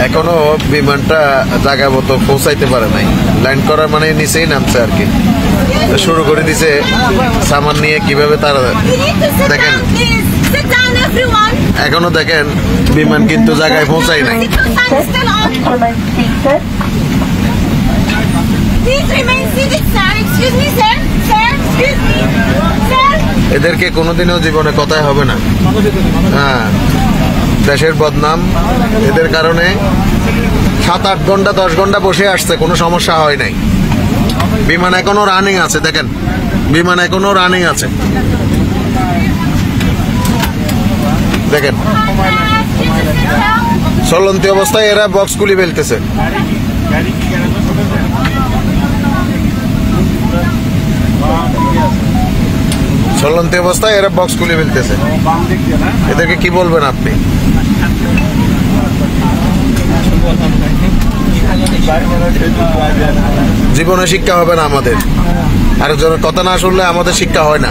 এখনো বিমানটা জায়গা মতো পৌঁছাইতে পারে নাই, ল্যান্ড করার মানে নিচেই নামছে আর কি। শুরু করে দিছে সামান নিয়ে কিভাবে তারা দেখেন, এখনো দেখেন বিমান কিন্তু জায়গায় পৌঁছাই নাই। এদেরকে কোনোদিনও জীবনে কথাই হবে না। হ্যাঁ, দেশের বদনাম এদের কারণে 7-8 ঘন্টা 10 ঘন্টা বসে আসছে, কোনো সমস্যা হয় নাই। বিমান এখনো রানিং আছে, দেখেন বিমান এখনো রানিং আছে, দেখেন চলন্তি অবস্থায় এরা বক্স খুলে ফেলতেছে। চলন্তি অবস্থায় এরা বক্স খুলে ফেলতেছে, এদেরকে কি বলবেন আপনি? জীবনে শিক্ষা হবে না আমাদের, আরেকজনের কথা না শুনলে আমাদের শিক্ষা হয় না।